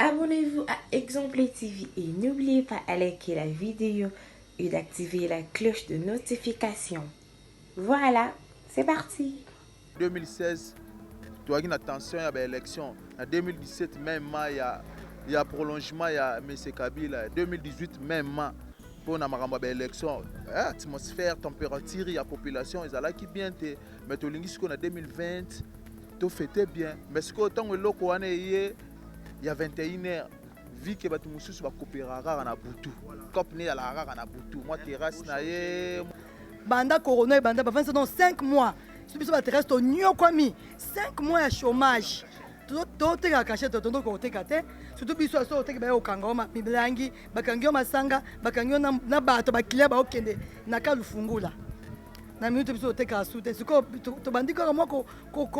Abonnez-vous à Exemple TV et n'oubliez pas de liker la vidéo et d'activer la cloche de notification. Voilà, c'est parti. 2016, tu as une attention à l'élection. En 2017, même il y a prolongement, il y a M. Kabila. 2018, même pour l'élection, atmosphère, température, il y a population, ils allaient qui bien te. Mais tu as 2020, tu fêtais bien. Mais ce que autant que l'eau il y a 21h, vu que tu as coupé rare na butu. Cop né à la rare na butu. Moi terrasse na banda corona banda bavance dans 5 mois. Si biso baterrestre to nyokwami 5 mois de chômage. Toteka cachette tondo koteka te. Surtout biso aso oteka ba okanga ma milangi, bakangi masanga, bakangi na bato bakilia ba okende na kalufungula. Na minute biso oteka asute. Siko to bandika mo ko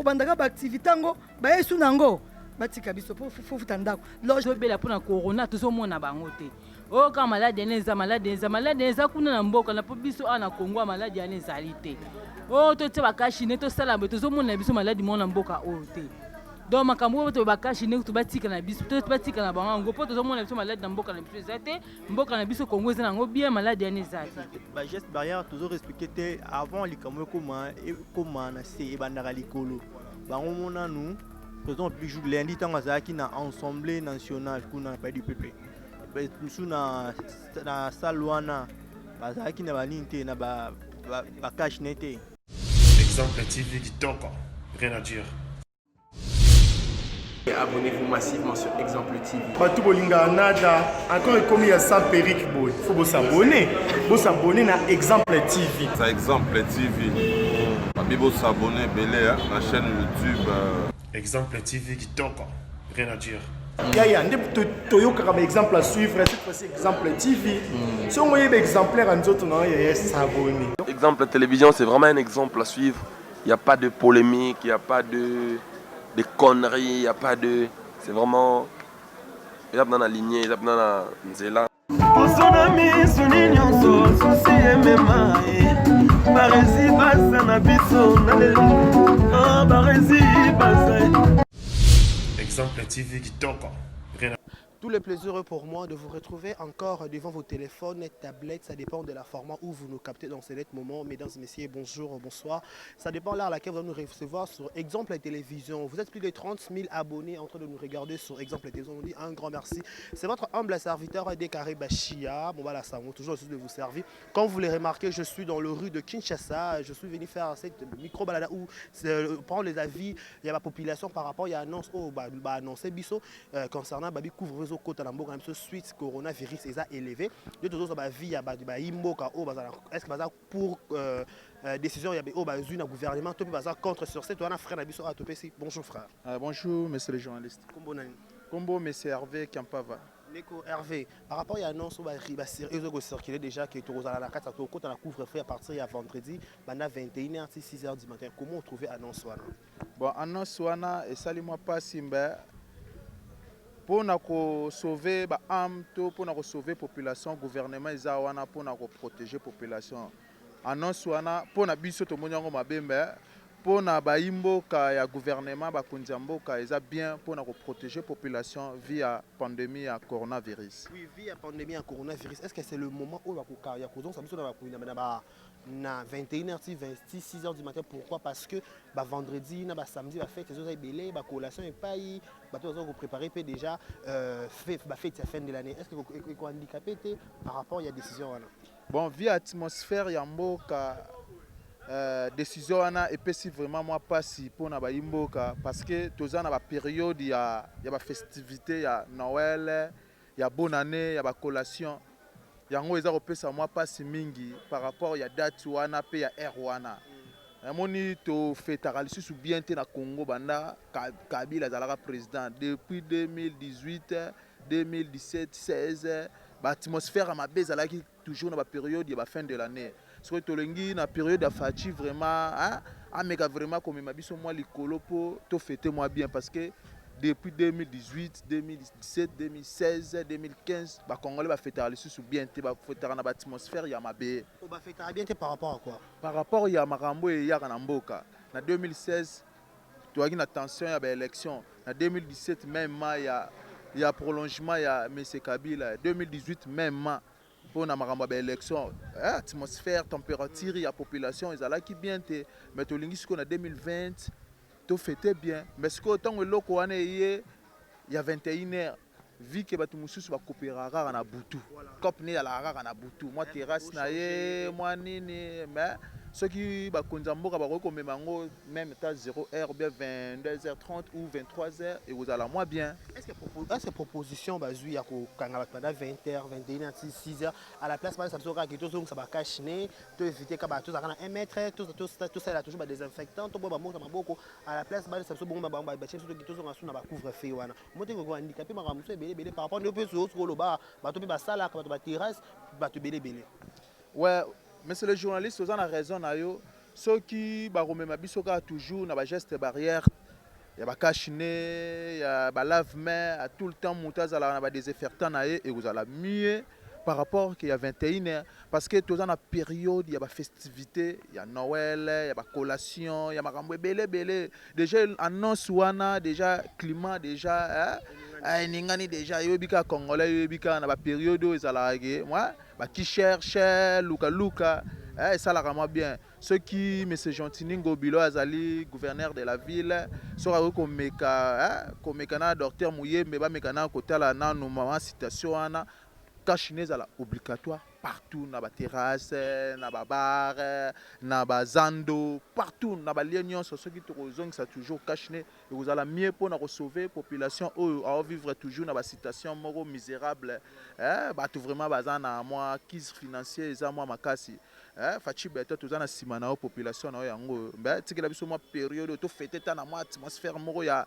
bandaka ba activité ngo ba yesu nango. Batika biso po fufuta ndako. Loge bela pona corona tozomona bango te. O ka malade eza kuna na mboka na po biso ana Kongo malade ya ezali te. O to te bakashine to sala be tozomona biso malade mona mboka o te. Donc makambo to bakashine to batika na biso to batika na bango po tozomona biso malade na mboka na biso eza te. Mboka na biso Kongo eza nango bien malade ya ezali. Ba geste barrière toujours respecté te avant likambo koma na se e bandaka likolo. Bango mona nous faisons plus jour lundi tant azaki na assemblée nationale kuna pa du peuple. Nous na salle wana bazaki na banini te na ba cash nete. Exemple TV qui toque, rien à dire. Abonnez-vous massivement sur Exemple TV. Batou bolinga nada, encore comme il y a 100 périques boy. Faut vous s'abonner. Vous s'abonner à Exemple TV. Ça Exemple TV. Babi vous s'abonner belé à la chaîne YouTube. Exemple TV qui toque, rien à dire. Il y a un exemple à suivre, cette fois-ci Exemple TV. Si on voyait exemplaire en autres, non, il y a s'abonner. Exemple télévision, c'est vraiment un exemple à suivre. Il n'y a pas de polémique, il n'y a pas de conneries, il n'y a pas de... C'est vraiment... Il y a dans la lignée, il y a dans la nzela. Exemple TV qui toque. Tout le plaisir pour moi de vous retrouver encore devant vos téléphones, tablettes, ça dépend de la format où vous nous captez dans ce moment. Mesdames et messieurs, bonjour, bonsoir. Ça dépend de l'heure à laquelle vous allez nous recevoir sur Exemple Télévision. Vous êtes plus de 30 000 abonnés en train de nous regarder sur Exemple Télévision. On vous dit un grand merci. C'est votre humble serviteur Dekare Bachia. Bon voilà, ça va toujours de vous servir. Comme vous l'avez remarqué, je suis dans le rue de Kinshasa. Je suis venu faire cette micro-balada où prendre les avis. Il y a la population par rapport, il y a annonce annoncé Bisso concernant Babi couvre côté de suite coronavirus est élevé. De toute façon, vie est-ce que pour décision il y a un gouvernement contre sur cette frère bonjour frère. Bonjour monsieur le journaliste. Combo monsieur Hervé Kampava. Hervé, par rapport à l'annonce ils ont circulé déjà que tu as la couvre-feu à partir de vendredi, 21h 6h du matin. Comment trouver l'annonce? Bon, annonce et salut-moi pas Simba. Pour sauver pour sauver la population, le gouvernement est là pour protéger la population. Annonce pour biso to monyango mabembe pour le gouvernement est bien pour protéger la population via la pandémie à coronavirus. Oui, via la pandémie à coronavirus, est-ce que c'est le moment où il y a na 21h 26h du matin? Pourquoi? Parce que vendredi samedi la fête les belé la collation et pas vous préparer déjà fête à fin de l'année. Est-ce que vous handicapé par rapport à la décision? Bon, via atmosphère il y a décision et puis si vraiment moi pas si pour na imboka parce que tous en la période il y a festivité, il y a Noël, il y a bonne année, il y a collation. Yango eza kopesa moi passe mingi par rapport ya date wana pe ya air wana. Moni to fêtera lisusu bien te na Congo banda Kabila zalaka président depuis 2018, 2017, 16 ba atmosphère ma bezalaki toujours na ba période ya ba fin de l'année. Parce que tolengi na période ya fati vraiment ameka vraiment comme ma biso moi likolo po to fêter moi bien parce que depuis 2018, 2017, 2016, 2015, les Congolais vont fêter bien, vont fêter dans l'atmosphère, il y a ma baie. On va fêter bien par rapport à quoi? Par rapport à Marambo et Yaranamboka. En 2016, tu as une attention à l'élection. En 2017, même il y a il y a prolongement, il y a M. Kabila, 2018 même, pour une élection, atmosphère, température, il y a population, ils allaient qui bien, mais tu lingi qu'on a 2020, tu fêtais bien, mais ce que tant que l'eau il y a 21h, vu que tu mususu va couper rara na butu, cop ni à la rara na butu, moi terrasse na ye, moi nini, mais ceux qui ba konzamboka ba ko memango même ta 0h ou bien 22h30 ou 23h et vous allez moins bien. Est-ce que proposition bazui ya ko kanga pendant 20h 21h 6h à la place ça sera que tout ça va cacher to éviter ka ba tout ça na 1 mètre tout ça là toujours ba désinfectant to ba monta maboko à la place ça so bomba ba ba chez tout ça na ba couvre feu wana moté ko handicapé ma ramuso belé par rapport au peso ko lo ba to ba sala ka ba terrasse ba to belé. Ouais. Mais c'est le journaliste, vous avez raison. Ceux qui ont toujours des gestes barrières, il y a des cachinés, il y a des lave-mains, à tout le temps, il y a des désinfectants et vous allez mieux par rapport qu'il y a 21h. Parce que tout dans la période, il y a des festivités, il y a Noël, il y a des collations, il y a des belé. Déjà, annonce déjà climat, déjà. Ningani déjà yobika congolais yobika na ba période ezalaka moi ba qui cherche luka ça la vraiment bien ceux qui monsieur Gentilningo Bilo azali gouverneur de la ville sera ko meka na docteur Muyembe ba meka na kotala na no mama citation ana cachines à la obligatoire partout na ba terrasse na ba bar na ba zando partout na ba ligne sur ceux qui te rozong ça toujours cachiné et vous allez mieux pour na sauver population à vivre toujours na ba situation moro misérable ba tout vraiment bazana moi crise financier za moi makasi fachi beto tout na sima na population na yango ba tikela biso moi période to fêter ta na moi atmosphère moro ya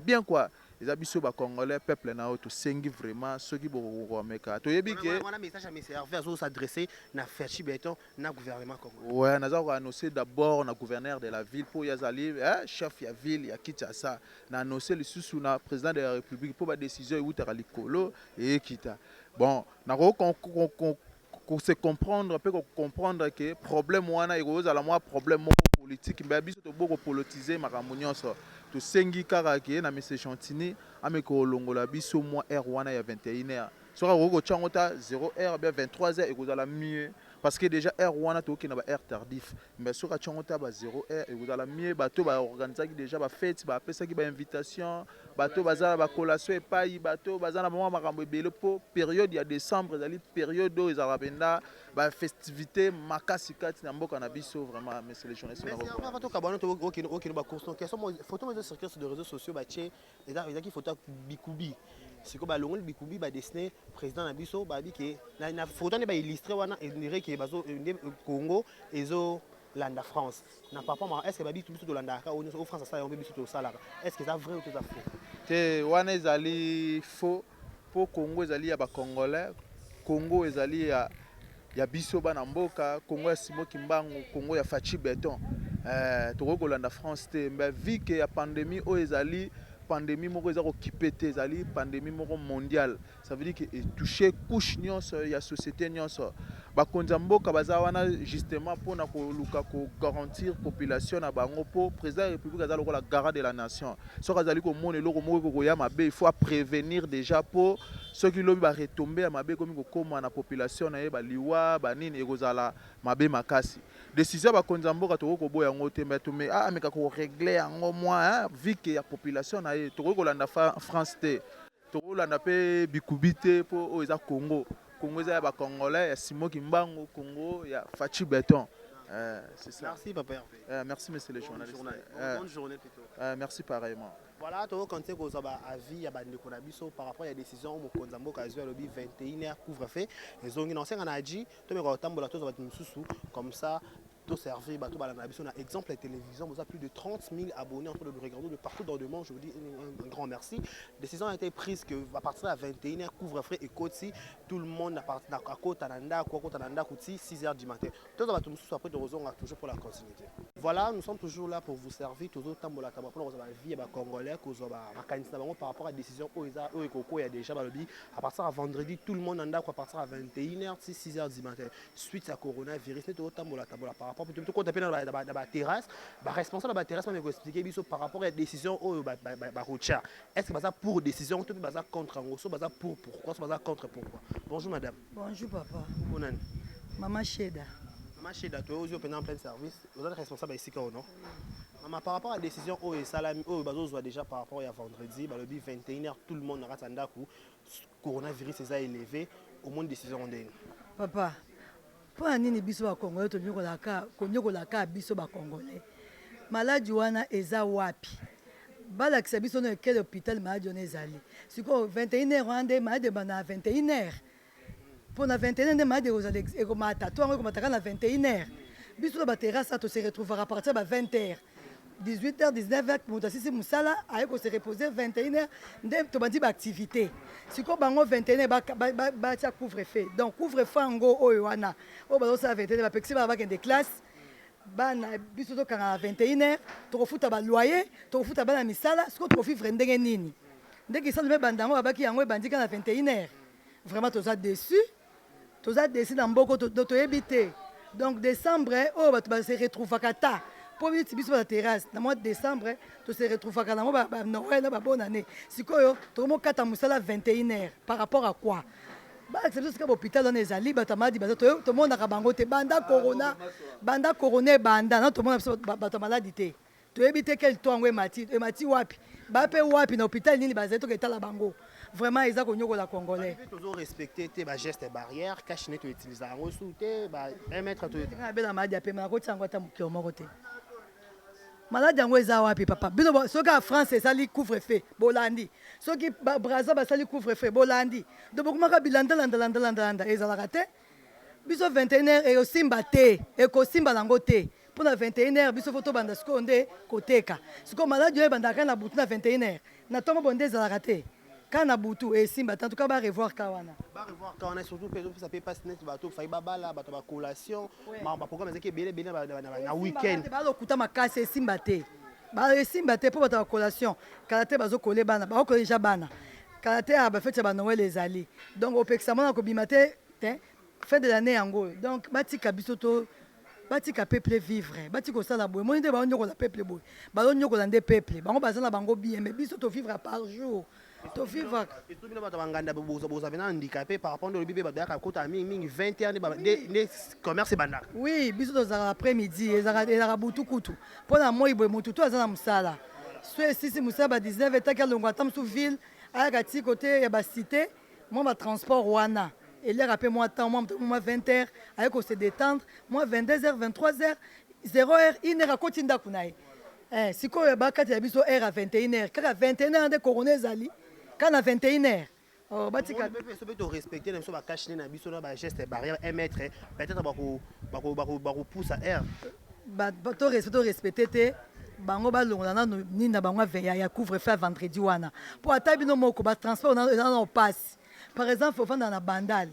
bien quoi les habitants ba congolais peuple na to sengi vraiment ceux qui bo meka to yebi que on a message à mes services s'adresser na fachi beto na gouvernement congolais ouais na za annoncer d'abord na gouverneur de la ville pour yazali chef ya ville ya Kinshasa na annoncer le sous na président de la république pour ba décision utara likolo et kita bon na ko se comprendre peut comprendre que problème wana iko za la moi problème politique mais biso to boko politiser makambo nyonso to sengi kaka ke na monsieur Chantini ameko longola biso moi R wana ya 21h sera ko changota 0h bien 23h et ko za la mieux parce que déjà R wana to ki na ba R tardif mais sera changota ba 0h et ko za la mieux bato ba organiser déjà ba fête ba pesa ki ba invitation bato bazala ba collation epai bato bazala ba makambo ebele po période ya décembre ezali période oyo ezala benda ba festivité makasi kati na mboka na biso vraiment mais c'est les journalistes na mais avant to kabano to okino ba course question photo mo circuler sur les réseaux sociaux ba tché ezaki photo bikubi siko ba longol bikubi ba dessiné président na biso ba bi ke na photo ne ba illustrer wana et ke bazo Congo ezo landa France na papa est-ce que babi tout biso to landa ka au France ça on biso to sala est-ce que ça vrai ou tout ça faux te wana ezali faux pour Congo ezali ya ba congolais Congo ezali ya biso bana mboka Congo ya Simo Kimbangu Congo ya Fachi Beton toko landa France te mais vu que ya pandémie o ezali pandémie moko eza occupé te ezali pandémie moko mondiale ça veut dire que toucher couche nyonso ya société nyonso bakonza mboka baza wana justement mpona koluka ko garantir population na bango po président de la république aza lokola garant de la nation soki azali komona eloko moko kokoya mabe il faut prévenir déjà po soki lobi baretombe ya mabe ekomi kokoma na population na ye baliwa banini ekozala mabe makasi décision bakonza mboka tokoki koboya yango te me tome ameka koregle yango mwa vu ke ya population na ye tokoki kolanda France te tokolanda mpe bikubi te mpo oyo eza Congo Congo eza ya ba congolais ya Simo Kimbangu Congo ya Fachi Beton c'est ça. Merci papa. Merci monsieur le journaliste. Bonne journée plutôt. Merci pareillement. Voilà, tu comptes que vous avez avis à Bandeko Nabiso par rapport à la décision au Konzambo Kazuya lobby 21h couvre-feu. Les ongi non senga naji, tu me retambola tous va sous comme ça. Tout servi, bateau balanabiso. On a exemple la télévision, vous avez plus de 30 000 abonnés en train de le regarder de partout dans le monde. Je vous dis un grand merci. La décision a été prise que à partir de 21h couvre-feu et côté tout le monde à partir de Kota Nanda, Kota Nanda, 6h du matin. Tout ça va tout après de raison toujours pour la continuité. Voilà, nous sommes toujours là pour vous servir. Toujours temps pour la vie congolais, par rapport à la décision il y a déjà à partir de vendredi, tout le monde en a à partir à 21h, 6h du matin. Suite à coronavirus, par rapport à la terrasse, responsable de la terrasse m'a expliqué par rapport à la décision est-ce que c'est pour décision tout est contre pourquoi c'est contre pourquoi. Bonjour madame. Bonjour papa. Bonjour. Maman Cheda. Maman Cheda, tu es en plein service. Vous êtes responsable ici ou non? Maman, par rapport à la décision déjà par rapport à vendredi, le 21h, tout le monde a attendu que le coronavirus est élevé. Au moins décision papa, pour nini biso ba Congolais to nyokolaka biso ba Congolais. Maladi wana eza wapi? Balakisa biso no quel hôpital maladi wana ezali. Siko 21h ande maladi bana 21h. Pour la 21h de maladi ozali ekomata to ngo komata na 21h. Biso ba terrasse to se retrouvera à partir de 20h. 18h, 19h, Moutassisi Moussala, aïe se reposer 21h, tu m'as dit activité. Si comme bango 21h, bah couvre-feu. Donc couvre-feu en go oyoana. Oh bah ça 21h, bah pexi bah des classes. Bah na biso to quand 21h, tu refuta ba loyer, tu refuta ba na misala, ce que tu refus frender nini. Dès que ça le bandango bah qui yango bandi quand 21h. Vraiment tu as déçu. Tu as déçu dans beaucoup de habiter. Donc décembre, oh bah tu se retrouver kata. Pour venir sur la terrasse, dans le mois de décembre, tu se retrouves à Noël, bonne année. Si tu as 21h, par rapport à quoi? C'est parce que l'hôpital est allé, tout le monde a bangoté, banda corona, banda, tout le monde a maladie. Tu évites quel temps où est wapi, wapi, dans l'hôpital, il y a des bango. Vraiment, ils ont la Congolais. Tu dois toujours respecter tes gestes barrières, cacher tu utilises en ressoute, un mètre. Tu malade yango eza wapi papa bino soki a France esali couvre-feu bolandi soki Brazza basali couvre-feu bolandi donc bokomaka bilanda ezalaka te biso 21h ekosimba te ekosimba nango te mpona 21h biso fo tobanda sikoyo nde koteka sikoyo maladi oyo ebandaka na butu na 21h na ntongo bo nde ezalaka te ka na butu esimba te en tout cas barevoir ka wana surtout ça peut pas net bato fai babala bato ba collation ma programme ezaki ebele na week-end balokuta makasi esimba te mpo bato ba collation kala te bazokole bana bakokola deja bana kala te bafete ya banoel ezali donc opekisa mona kobima te fin de l'année yango donc batika biso to batika peuple vivre batika kosala boye moni nde baonyokola peuple boye bazonyokola nde peuple bango baza na bango bien mais biso to vivre par jour. To vivre. Et tout le monde banganda vous avez handicapé par rapport au bébé badaka kota mingi 21 des commerce bandaka. Oui, biso dans l'après-midi ezara butu kutu. Pona moi boye mutu to azana musala. Soit si musala 19 etaka longwa tam sous ville aka ti côté ya ba cité, moi ba transport wana. Et là rappelle moi temps moi 20h avec se détendre, moi 22h 23h 0h 1h kotinda kunai. Si ko ba kati ya biso heure à 21h, kaka 21h de coroner zali. Quand à 21h, batika peut respecter même so ba cacher na biso na ba geste barrière 1 mètre peut-être ba pousse à air to respecter te bango ba longola na ni na bango ya couvre-feu vendredi wana pour atabino moko ba transport na passe par exemple faut vendre na bandal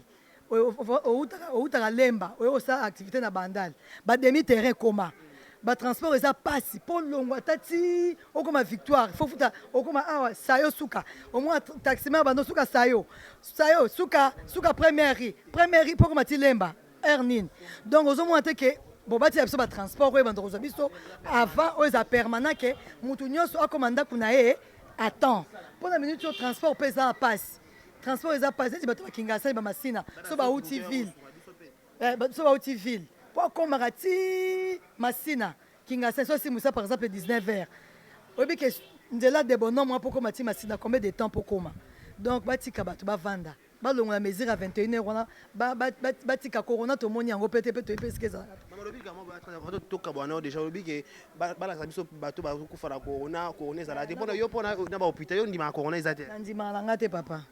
ou ta lemba ou ça activité na bandal ba demi terrain comment ba transport eza passe pour longo tati okoma victoire faut futa okoma awa sayo suka au moins taxima bando suka sayo suka première riz pour koma tilemba ernin donc ozomo te que bon bati biso ba transport ko bando biso avant oza permanent que mutu nyonso akomanda kuna attend pour la minute au transport pesa passe transport eza passe ti bato bakingasa ba masina so ba uti ville pour comme Marati Massina qui a 500 moussa par exemple 19h. Oui que ndela de bon moi pour comme Massina combien de temps pour comment donc batika bato ba vanda ba longa la mesure à 21h on batika corona to moni yango pete parce que ça malobi comment ba to ka bwana déjà lobi que ba la biso bato ba ku fara corona za te bona yo pona na ba hôpital yo ndima corona ezate ndima la ngate papa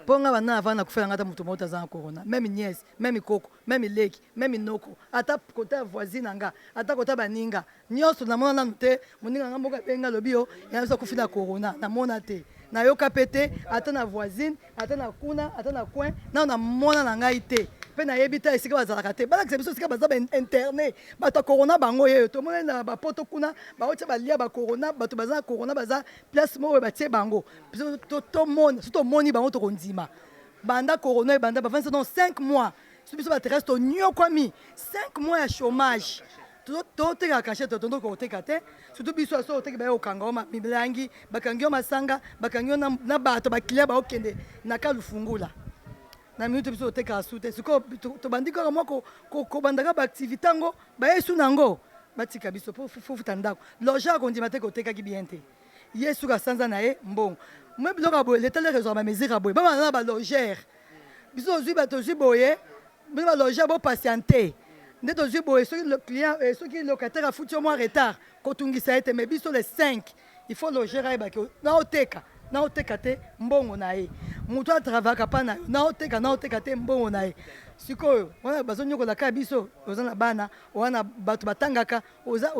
ponga bana avana kufela ngata mutu mota za corona même nièce même koko même leki même noko ata kota voisine nga ata kota baninga nyonso na mona nanu te moninga nga mboka benga lobio ya so kufila corona na mona te na yoka pete ata na voisine ata na kuna ata na coin na mona na ngai te pe na yebi ta esika bazalaka te balakisa biso esika baza bainterne bato ya corona bango yeyo tomoni na bapoto kuna baotia balia bacorona bato baza na corona baza place moko oyo batie bango biso tomoni bango tokondima banda corona ebanda bafandisa donc 5 mois so biso baterrestre tonyokwami 5 mois ya chômage toteka cachete tondo koteka te surtout biso aso oteki baye okanga o milangi bakangi o masanga bakangi o na bato baklia baokende na kalufungula na minute biso oteka asu te sikoyo tobandi kaka mwa kobandaka baactivité yango bayesu nango batika biso po futa ndako loger akondima te kotekaki bien te ye suka sanza na ye mbongo mwe biloko ya boye leta le réseau bamesure ya boye babanda na balogere biso ozwi bato ozwi boye bino balogere bopatiente nde tozwi boye soki le client soki locataire afuti yo mwa retard kotungisa ye te mais biso les 5 il faut logere ayebaki naoteka te mbongo na ye moto atravaka mpa na yo naoteka te mbongo na ye sikoyo wana bazonyokola kaka biso oza na bana wana bato batangaka oza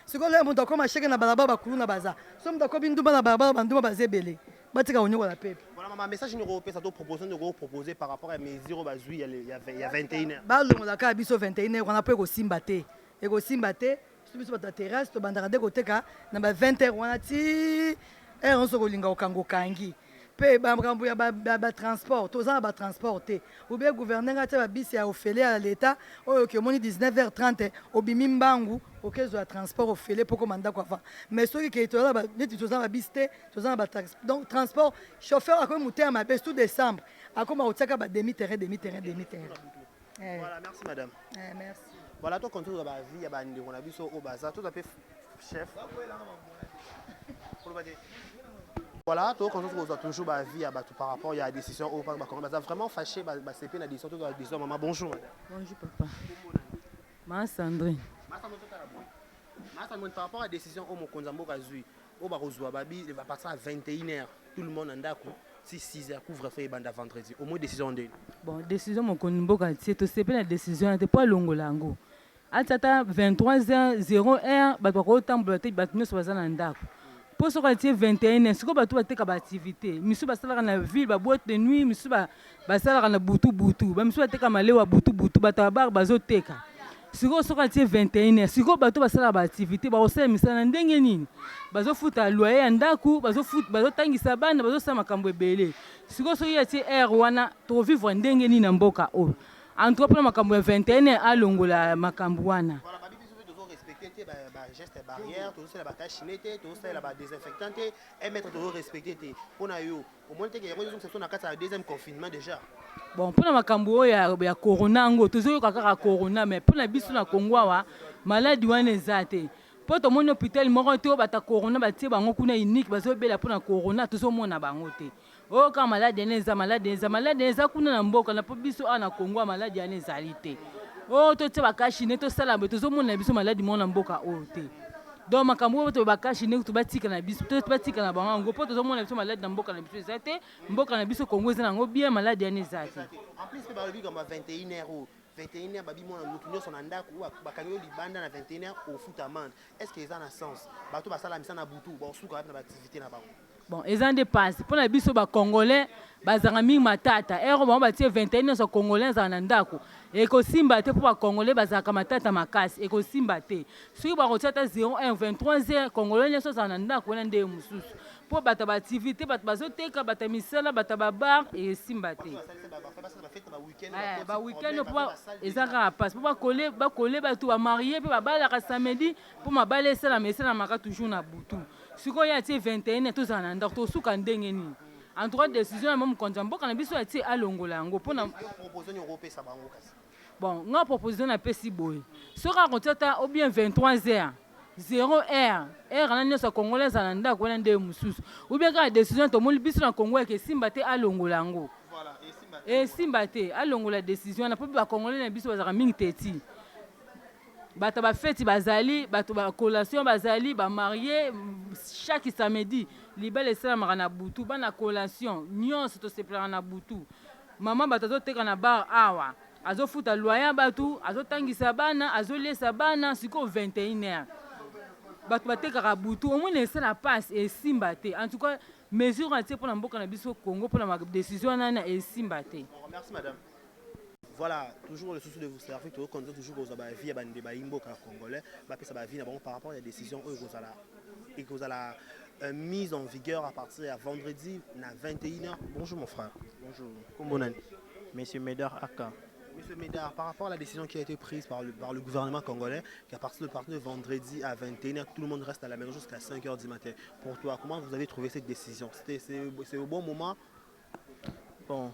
sikoyo lelo moto akoma sheke na balabala bakulu na baza so moto akobi ndumba na balabala bandumba baza ebele batika konyokola pepe. Voilà, ma message européen, ça doit proposer par rapport à mes 0 bazui il y a 21h. Balongola kaka biso 21h on a pe kosimba te ekosimba te so biso bato terrasse to bandaka de koteka na ba 20h wana ti on se kolinga okango kangi pe makambo ya batransport toza na batransport te ou bien gouverneur atia babisi ya ofele ya leta oyo okemoni 19h30 obimi mbangu okezwa ya transport ofele mpo koma ndako avant mais soki ke neti toza na babisi te toza na donc transport chauffeur akomi motema mabe tout décembre akoma kotiaka bademi terrain. Voilà, merci madame. Merci. Voilà, toi continue dans la vie, il y a bandeko na biso au bazar, tout à fait chef. Voilà, toi quand on a toujours la vie par rapport à la décision au parc Bakongo, ça vraiment fâché c'est pas la décision de la décision maman bonjour madame. Bonjour papa. Ma Sandrine. Ma Sandrine par rapport à la décision au Mokonzambo Kazui, au Barozwa Babi, il va partir à 21h, tout le monde en d'accord. Si 6h couvre-feu et bande vendredi, au moins décision de. Bon, décision Mokonzambo Kazui, c'est pas la décision, c'est pas longolango. Atata 23h01 bato bakotambola te bato nyonso baza na ndako mpo soki atie 21h sikoyo bato bateka baactivité misu basalaka na ville baboite de nuit misu basalaka na butu bamisu bateka malewa butu bato babare bazoteka sikoyo soki atie 21h sikoyo bato basalaka baactivité bakosala misala na ndenge nini bazofuta loyer ya ndako bazotangisa bana bazosala makambo ebele sikoyo soki atie aire wana tovivre ndenge nini na mboka oyo entrepreneur makambo ya 21h alongola makambo wana. Voilà, babi biso toujours respecter les gestes barrières, toujours la bataille chinette, toujours la désinfectant et mettre toujours respecter pour na yo. Au moins que nous sommes na kata deuxième confinement déjà. Bon, pour na makambo ya corona ngo toujours kaka corona mais pour na biso na Congo wa maladie wana ezate. Po to moni hôpital moko te bata corona batie bango kuna unique bazobela pour na corona toujours mona bango te. Oh quand malade neza kuna na mboka na po biso ana Congo malade ya nezalité. Oh to te bakashine to sala beto zo mona biso malade mona mboka o te. Donc makambo to bakashine to batika na biso to batika na bango po to zo mona biso malade na mboka na biso ezate mboka na biso Congo ezana ngo bien malade ya nezalité. En plus ba lobi comme 21h 21h babi mona mutu nyoso na ndako bakanyo libanda na 21h au foot amende. Est-ce que ça a sens? Bato basala misana butu bon suka na activité na bango. Bon, ils ont des passes. Pour les biso congolais, bazanga mingi matata. Ero ba batie 21 so congolais za ndako. Eko simba te pour congolais bazaka matata makasi. Eko simba te. Soki ba rotata 01 23h congolais nyoso za ndako wana nde mususu. Po bata ba activité bata bazoteka bata misala bata ba bar et simba te. Ba week-end pour ezaka passe. Pour ba coller batu ba marier pe ba bala ka samedi pour ma bala sala mesala maka toujours na butu. Sikoyo atie 21 tous en ndako to suka ndenge ni. En trois décisions même Mokonzambo kana biso atie alongola ngo pona proposer une européenne ça bango kasi. Bon, nga proposition na pesi boy. Sora kontata ou bien 23h 0h na nyosa congolais za ndako wana nde mususu. Ou bien ka décision to moli biso na Congo ke simba te alongola ngo. Voilà, et simba te alongola décision na po ba congolais na biso bazaka mingi teti. Bato ba fête bazali, bato ba collation bazali, ba marié chaque samedi, libelle sala marana butu, ba na collation, nyonso to se plera na butu. Maman bato zo teka na bar awa, azo futa loyer batu, azo tangisa bana, azo lesa bana siko 21h. Bato bateka ka butu, au moins laisser la passe et simba te. En tout cas, mesure entière pour na mboka na biso Congo pour na décision nana et simba te. Merci madame. Voilà, toujours le souci de vous servir, toujours aux vie à des congolais, ça vie par rapport à la décision et à la mise en vigueur à partir de vendredi à 21h. Bonjour mon frère. Bonjour. Comment on Monsieur Médard Aka. Monsieur Médard, par rapport à la décision qui a été prise par le gouvernement congolais, qu'à partir de vendredi à 21h, tout le monde reste à la maison jusqu'à 5h du matin. Pour toi, comment vous avez trouvé cette décision? C'est au bon moment? Bon,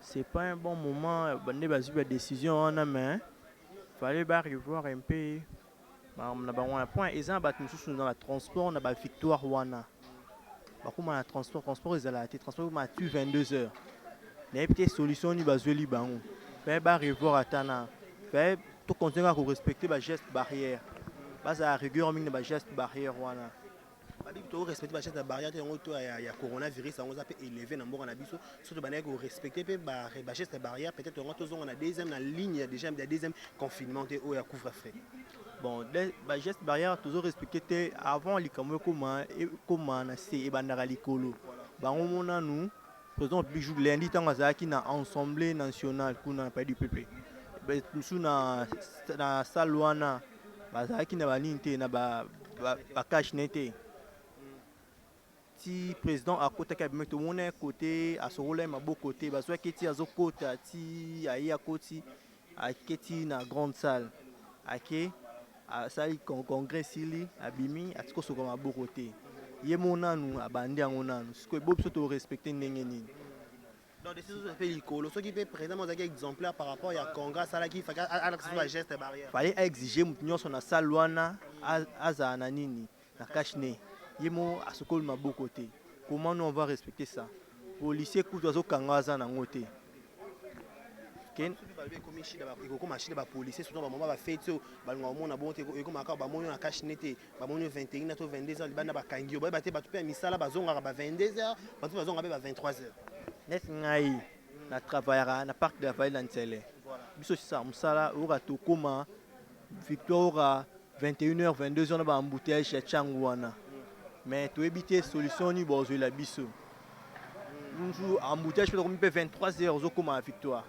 c'est pas un bon moment. On a la décision en main. Il fallait revoir un peu. On a un point. Ils ont dans le transport, on a la victoire. On a transport, ils ont été transport 22h. Il y a une petite solution, il y a une revoir à Tana. Tout continuer à respecter les gestes barrières. Pas à rigueur, les gestes barrières. Tu respectes les gestes barrières, il y a coronavirus, on a élevé dans le monde. Surtout, tu respecter les gestes barrières. Peut-être qu'on a la deuxième ligne, le deuxième confinement ou il y a couvre-feu. Bon, les gestes barrières, toujours respecter avant les caméras comme c'est et l'écolo. Nous, par exemple, lundi, dans l'Assemblée nationale, nous avons du PP. Nous sommes dans la salle où nous avons si président à côté cabinet tout monde côté à ce rôle ma beau côté parce que ti azo côté ti aïe à côté à keti na grande salle OK à salle congrès sili abimi à tiko soko ma beau côté yé mona nous abandi ngona nous ce que bob surtout respecter ndengeni dans des choses fait l'école ce qui peut présenter un exemplaire par rapport à congrès ça là qui fait à la geste barrière fallait exiger mutunyo sur na salle wana aza na nini na kashne Yemo à ce qu'on m'a beaucoup côté. Comment nous on va respecter ça? Policier coup d'oiseau kangaza na ngote. Ken? Comme machine de policier surtout ba moment ba fait so ba ngomona na bonte ko comme aka ba monyo na cash nete ba monyo 21 na to 22h libana ba kangio ba te ba tupe misala ba zonga ba 22h ba tu ba zonga ba 23h. Net ngai na travaillera na parc de travail l'antele. Biso ça musala ora to koma victoire 21h 22h na ba embouteillage ya changwana. Mais tu éviter solution ni bozo la biso. Nous embouteillage peut comme 23h zo comme victoire.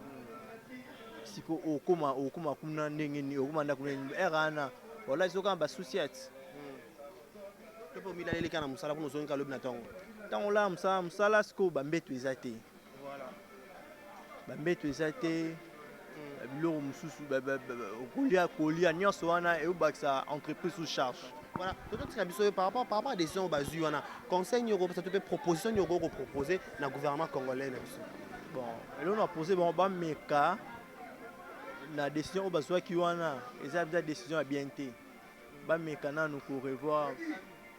Si ko o kuma kuna ndengeni o kuma ndakuna erana wala zo kamba societe. Tu peux milaler les kana musala pour nous zonga lob na tango. Tango la musala sko bambeto ezate. Voilà. Bambeto ezate. Biloko mususu kolia nyonso wana e obakisa entreprise sous charge. Voilà, tout par rapport à la décision au Bazu, on a conseil, ça te fait proposition, il y a proposer dans le gouvernement congolais. Bon, et là on a posé bon méca la décision au Bazu qui wana, et ça la décision à bien été. Ba méca na nous pour revoir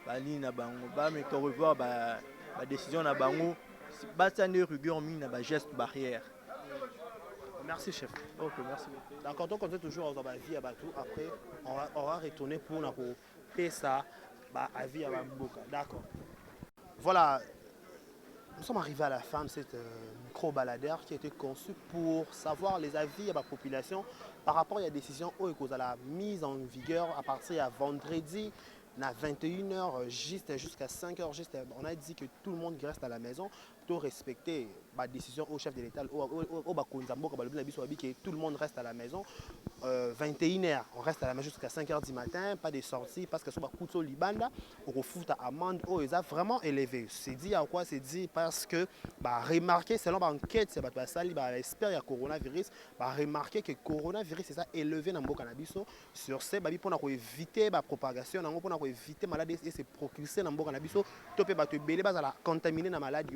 bali na bango, ba méca revoir ba décision na bango, ba ça ne rigueur mi na ba geste barrière. Merci chef. OK, merci. D'accord, donc on est toujours dans la vie à Batou. Après on va retourner pour ça à vie à Bamboka. D'accord. Voilà, nous sommes arrivés à la fin de cette micro-baladère qui a été conçue pour savoir les avis de la population par rapport à la décision à la mise en vigueur à partir de vendredi à 21h jusqu'à 5h. On a dit que tout le monde reste à la maison pour respecter la décision au chef de l'État, que tout le monde reste à la maison. 21h, on reste à la maison jusqu'à 5h du matin, pas de sortie parce que sur le coup Libanda, on fout à amende, ils ont vraiment élevé. C'est dit à quoi? C'est dit parce que remarquer selon l'enquête, c'est espère le coronavirus, remarquer que le coronavirus c'est ça élevé dans le cannabis. Sur ce, pour éviter la propagation, pour éviter la maladie et se propulser dans le cannabis, tu peux contaminer la maladie.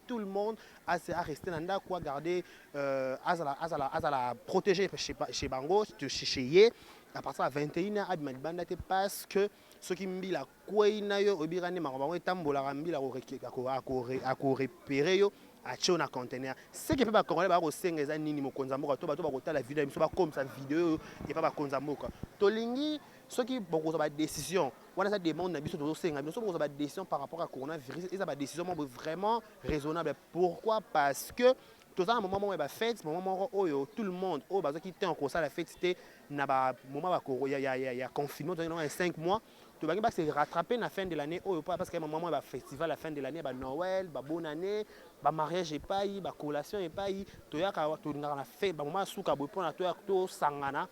Tout le monde a resté dans le quoi garder, à la protéger chez Bango, chez Yé, à partir de 21h, parce que ce qui me dit la quoi il a eu au birane marabou et tambola rambi la à repérer à chona conteneur. Ce qui fait pas qu'on va au senga nini mo konzamboka to bato bakota la vidéo so ba comme ça vidéo et pas ba konzamboka. Tolingi ce qui beaucoup de décision. On a ça demande na biso to senga biso beaucoup de décision par rapport à coronavirus et ça ba décision vraiment raisonnable. Pourquoi? Parce que tout ça, un moment où il y a fête, un moment où tout le monde, qui était en cours, la fête, c'était un moment où il y a confinement, dans 5 mois, tu vas se rattraper à la fin de l'année parce qu'à un moment il y a un festival à la fin de l'année, Noël, bonne année, mariage et pas collation et pas tu as fait moment souka pour to sangana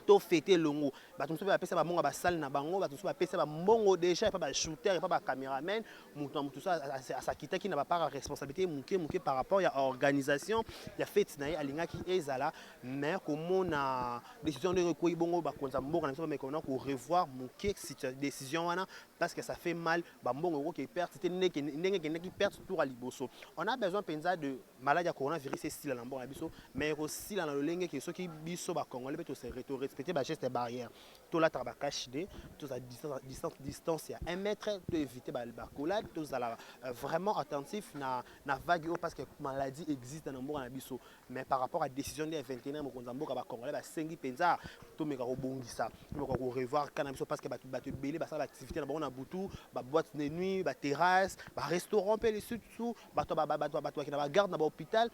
to fêter longo bato mosusu bapesa bamongo basale na bango bato mosusu bapesa bamongo déjà pas shooter pas caméraman mutu ça asakitaki na bapara responsabilité muke par rapport à organisation ya fête na ye alingaki ezala mais komona décision de ko ibongo bakonza mboka na biso mais kona ko revoir muke décision wana parce que ça fait mal bambongo ko perd c'était ndenge qui perd tour à liboso on a besoin penza de maladie à coronavirus c'est style na mboka na biso mais aussi na lolenge que ceux qui biso ba congolais to se respecter les gestes barrières. Tout là, tu as caché, tout à distance, il y a 1 mètre, tu éviter la collade, tout ça vraiment attentif na vague parce que la maladie existe dans le monde. Mais par rapport à la décision des 21 ans, on a Congolais, c'est penza, tout me rebondir ça. On va revoir cannabis parce que tu belé, ça l'activité dans la boutou, boîte de nuit, terrasse, restaurant, les sous, qui na garde dans l'hôpital,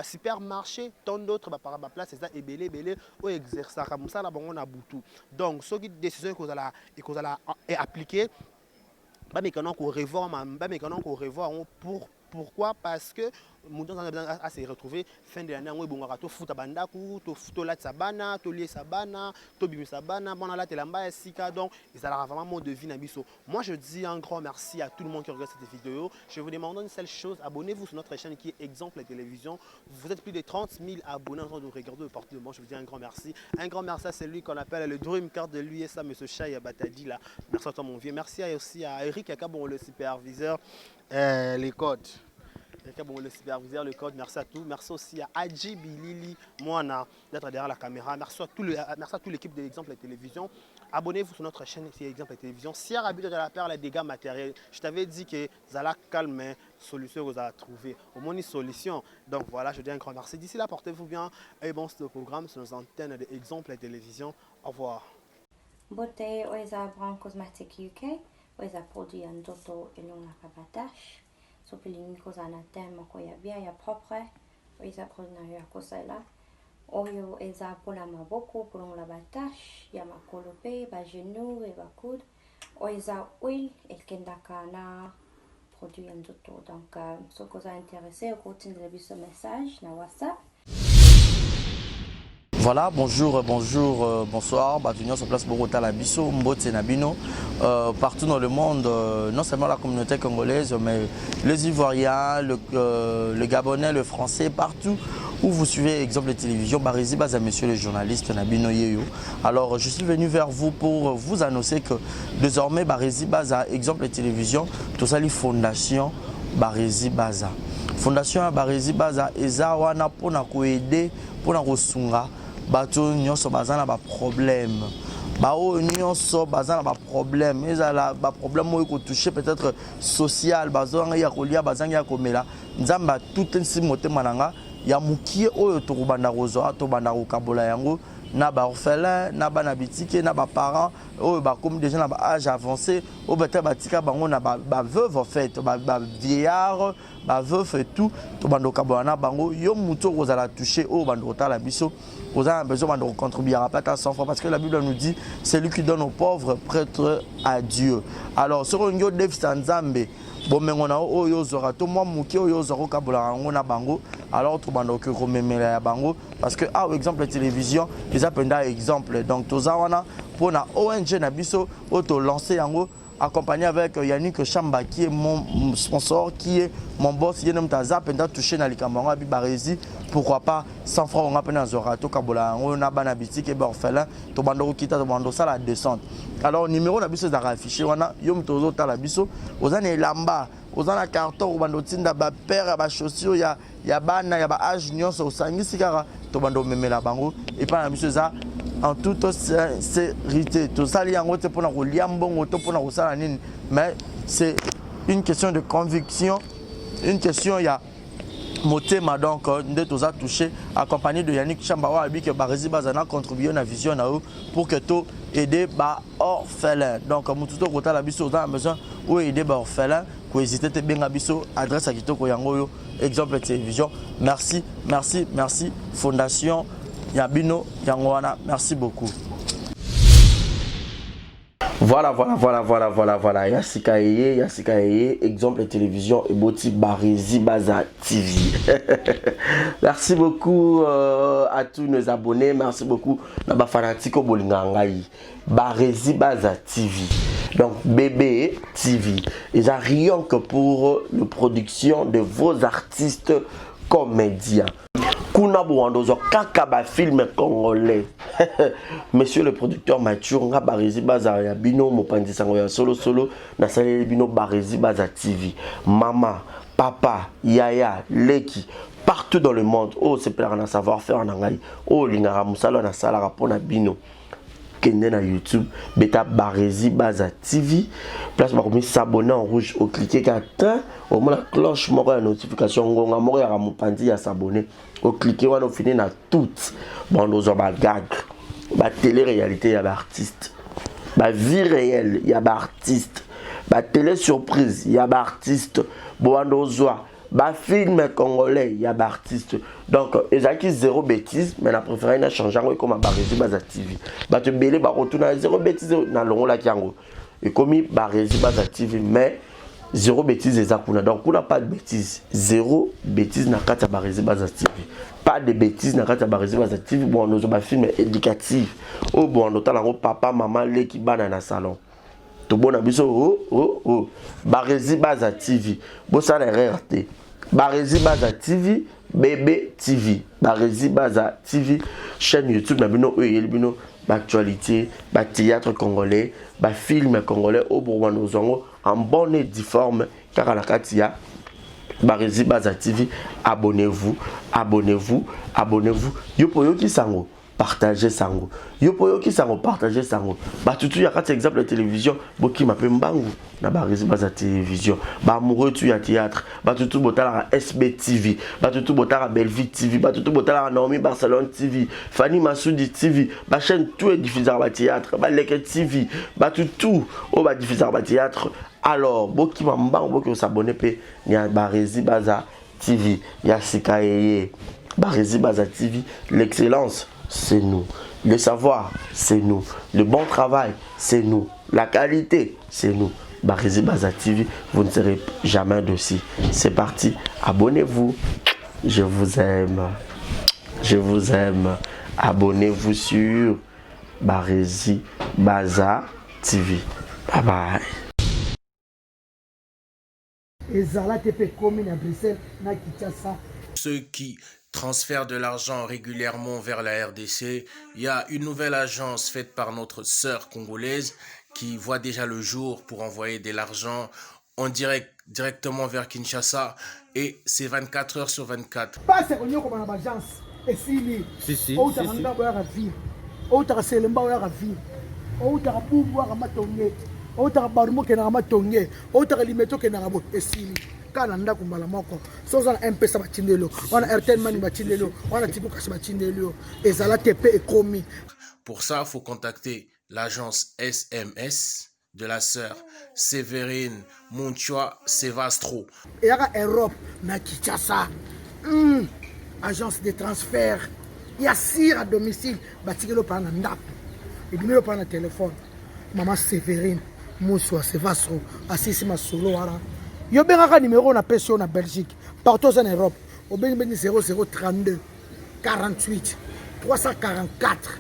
supermarché, tant d'autres par place, c'est ça, et belé, ou exercer comme ça, là, on a boutou. Donc, ce qui est décision qu'on a appliquée, mais qu'on revoir, pourquoi? Parce que nous avons se retrouver fin de l'année, on a tout foot à bandaku, tout la sabana, tout lié sabana, tout bimi sabana, bon la telamba sika, donc ils ont vraiment mon devine à biso. Moi je dis un grand merci à tout le monde qui regarde cette vidéo. Je vous demande une seule chose, abonnez-vous sur notre chaîne qui est Exemple Télévision. Vous êtes plus de 30 000 abonnés en train de regarder le parti de moi. Je vous dis un grand merci. Un grand merci à celui qu'on appelle le Dream Card de lui et ça, monsieur Chaya Batadi là. Merci à toi mon vieux. Merci aussi à Eric Akabon, le superviseur, les codes. Le superviseur, le code, merci à tous. Merci aussi à Adji Bilili, moi, d'être derrière la caméra. Merci à toute l'équipe de l'Exemple Télévision. Abonnez-vous sur notre chaîne ici, Exemple Télévision. Si à de la perle, les dégâts matériels, je t'avais dit que ça allait calmer, solution vous a trouvé. Au moins une solution. Donc voilà, je dis un grand merci. D'ici là, portez-vous bien et bon ce programme sur nos antennes de Exemple Télévision. Au revoir. Beauté, Oisa Brand Cosmetic UK, Oisa produit en toto et non la cabatache. Sopilingi kozana tema ko ya bia ya propre oiza kona ya kosala oyo eza pona maboko pour la batache ya makolope ba genou et ba coude oiza oil elkendaka na produit ndoto donc so koza intéressé au continue de ce message na WhatsApp. Voilà, bonjour, bonsoir. Bienvenue sur place Bogota la Bisso, Mbote Nabino. Partout dans le monde, non seulement la communauté congolaise, mais les Ivoiriens, le Gabonais, le Français, partout où vous suivez Exemple de Télévision, Barizi Baza, monsieur le journaliste Nabino Yeyo. Alors, je suis venu vers vous pour vous annoncer que désormais, Barizi Baza, Exemple de Télévision, tout ça, les fondations Barizi Baza. Fondation Barizi Baza, Eza wana pona ko aider, pona ko sunga. Bato nyonso bazana ba problème bao nyonso bazana ba problème ezala ba problème oyo ko toucher peut-être social bazanga ya kolia bazanga ya komela nzamba tout nsi motema nanga ya mukie oyo to kubanda kozo to banda ko kabola yango na ba orphelin na bana bitike na ba parents oyo ba comme déjà na ba âge avancé au beta batika bango na ba veuve en fait ba vieillard ba veuve et tout to banda kabola na bango yo muto kozala toucher o banda otala biso. Vous avez besoin de contribuer à pas 100 fois parce que la Bible nous dit celui qui donne aux pauvres prête à Dieu. Alors sur un Dev Sanzambe, bon mais on a oyo zora to moi muki oyo zoro kabula ngona bango alors to bando que rememela ya bango parce que ah exemple la télévision les appenda exemple donc to zawana pour na ONG na biso auto lancer yango accompagné avec Yannick Chamba qui est mon sponsor, qui est mon boss, qui est notre zapenda touché dans les camarades Barizi. Pourquoi pas 100 francs on a peine à Zorato Kabola, on a banabiti qui est orphelin, to bando kita to bando ça la descente. Alors numéro na biso za affiché wana yom tozo ta la biso, ozana lamba, ozana carton bando tinda ba père ba chaussures ya bana ya ba âge nyonso osangisi kaka to bando memela bango et pas na biso za en toute sincérité. Tout ça, mais c'est une question de conviction, une question, il y a motema donc de tout ça touché, accompagné de Yannick Chambawa, que Barizi Bazana contribué à la vision pour que tout aider les orphelins. Donc, Moututo Kota la biso, on a besoin d'aider les orphelins, pour hésiter à bien biso, adresse à Kitoko Yangoyo, Exemple Télévision. Merci, merci, merci, Fondation Yabino Yangwana, merci beaucoup. Voilà. Yassika Eye, exemple de télévision et Boti Barési Baza TV. Merci beaucoup à tous nos abonnés. Merci beaucoup à Fanatiko Bolingangaï. Barési Baza TV. Donc Bébé TV. Ils ont rien que pour la production de vos artistes comédiens. Kuna Bouandozo Kakaba film congolais. Monsieur le producteur Mathieu nga Barési Baza ya bino mopandi sango ya solo na salé bino Barési Baza TV. Maman, papa, yaya, leki partout dans le monde. Oh c'est plein na savoir-faire en angai. Oh lingara musalo na sala rapona bino. Kende na YouTube, beta Barési Baza TV. Place par comme s'abonner en rouge au cliquer qu'atteint au moins la cloche moko ya notification ngonga moko ya mopandi ya s'abonner. Au cliquer on finit na toutes. Bon nous on gag. Ba télé-réalité, il y a l'artiste. Ba vie réelle, il y a l'artiste. Ba télé-surprise, il y a l'artiste. Boandozoa. Ba film congolais, il y a l'artiste. Donc, ils ont zéro bêtise, mais on a préféré na changer comme à Barési Baza TV. Ba te belé, ba retourner zéro bêtise na longo la kiango. Et comme Barési Baza TV, mais zéro bêtise les akuna. Donc, on n'a pas de bêtise. Zéro bêtise na kata Barési Baza TV. Pas de bêtises na kata Barési Baza TV. Bon, nous avons un film éducatif. Oh, bon, nous avons papa, maman, les qui banent dans le salon. Tout bon, oh. Barési Baza TV. Bon, ça n'a rien raté. Barési Baza TV, Bébé TV. Barési Baza TV, chaîne YouTube, nous actualité, théâtre congolais, film congolais, au Bourgogne, nous avons en bonne et difforme, car à la Katia. Barési Baza TV, abonnez-vous. Yopoyo qui sango, partagez sango. Yopoyo qui sango, partagez sango. Tout y a quatre exemples de télévision, boki m'appelle Mbangu, na Barési Baza télévision. Amoureux tu y a théâtre, tout botala SB TV, tout botala Belleville TV, tout botala Naomi Barcelone TV, Fanny Massoudi TV, chaîne tout est diffusé à théâtre, Leke TV, tout diffusé à théâtre. Alors, boki mambang, boki s'abonner pe, il y a Barési Baza TV, Yassika Eye, Barési Baza TV, l'excellence, c'est nous. Le savoir, c'est nous. Le bon travail, c'est nous. La qualité, c'est nous. Barési Baza TV, vous ne serez jamais dessus. C'est parti, abonnez-vous. Je vous aime. Abonnez-vous sur Barési Baza TV. Bye bye. Ceux qui transfèrent de l'argent régulièrement vers la RDC, il y a une nouvelle agence faite par notre sœur congolaise qui voit déjà le jour pour envoyer de l'argent en direct directement vers Kinshasa et c'est 24 heures sur 24. Otaka barumo kenaka matonge otaka limeto kenaka bo esili kana ndako mbala moko soza na mpesa batindelo wana airtel mani batindelo wana tiko kasi batindelo ezala tepe ekomi. Pour ça il faut contacter l'agence SMS de la sœur Sévérine Munchua Sevastro. Yaka Europe na Kinshasa. Agence de transfert ya sir à domicile batikelo pa na ndako ebimelo pa na téléphone. Maman Sévérine Moussou, c'est Vassro, Assisi Masolo, yo benga numéro na pension en Belgique, partout en Europe, au benga 0032 48 344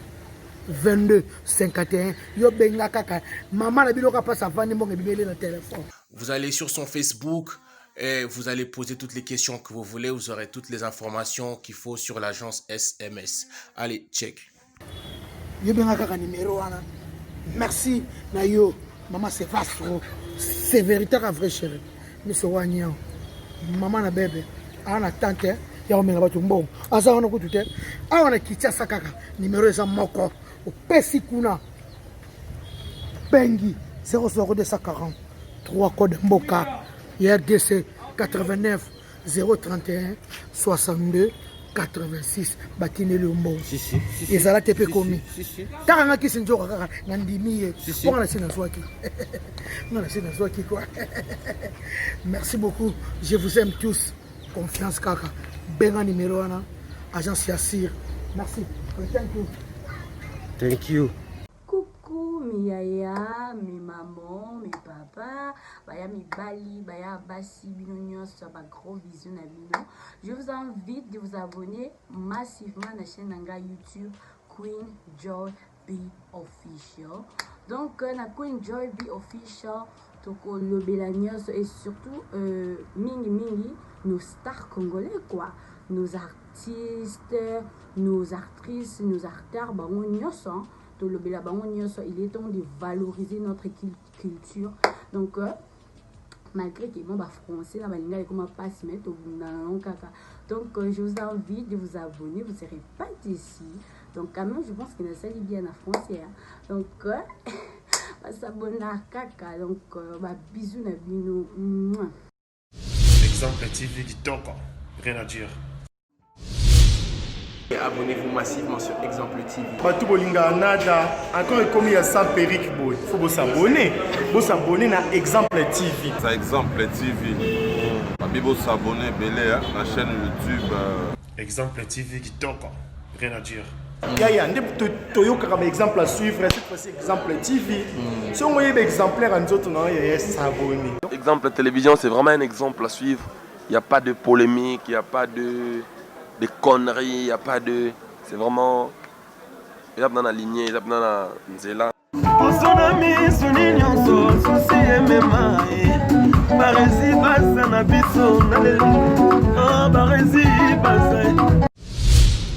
22 51. Yo benga kaka, maman na biloka passe avant ni monge bibélé na téléphone. Vous allez sur son Facebook et vous allez poser toutes les questions que vous voulez, vous aurez toutes les informations qu'il faut sur l'agence SMS. Allez, check. Yo benga kaka numéro ana. Merci Nayo, maman c'est Vassro, c'est véritable vrai chéri. Monsieur Wagnan, maman na bébé, ana tante, ya omenga batu mbongo. Asa wana kutute, awana Kinshasa kaka, numéro eza moko, au pesi kuna. Bengi 00240 3 code Mboka, RDC 89 031 62 86 batine le mbo ezala tepe komi taranga kisi njoka kaka na ndimi on a sina swaki quoi. Merci beaucoup, je vous aime tous, confiance kaka benga numéro ana agence Yassir. Merci, thank you. Coucou mes yaya, mes mamans, mes papas, baya mes bali, baya basi, binonios, ba gros bisous na bino. Je vous invite de vous abonner massivement à la chaîne Nanga YouTube Queen Joy B Official. Donc na Queen Joy B Official, toko le belanios et surtout mingi nos stars congolais quoi, nos artistes, nos actrices, nos acteurs, il est temps de valoriser notre culture. Donc malgré que mon français donc je vous invite de vous abonner, vous ne serez pas ici. Donc quand même je pense que ça lit bien en français. Donc s'abonner à Kaka. Donc bisous na bino. Exemple TV qui toque, rien à dire. Et abonnez-vous massivement sur Exemple TV. Batou bolinga nada, encore comme il y a 100 périques, il faut vous s'abonner. Vous s'abonner à Exemple TV. C'est Exemple TV. Vous s'abonner à la chaîne YouTube. Exemple TV qui toque, rien à dire. Il y a un exemple à suivre, cette fois-ci Exemple TV. Si on voit exemplaire en autres, il y a s'abonner. Exemple télévision, c'est vraiment un exemple à suivre. Il n'y a pas de polémique, il n'y a pas de conneries, il n'y a pas de... C'est vraiment... Il y a dans la lignée, il y a dans la nzela.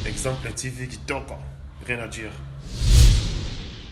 Exemple TV qui toque, rien à dire.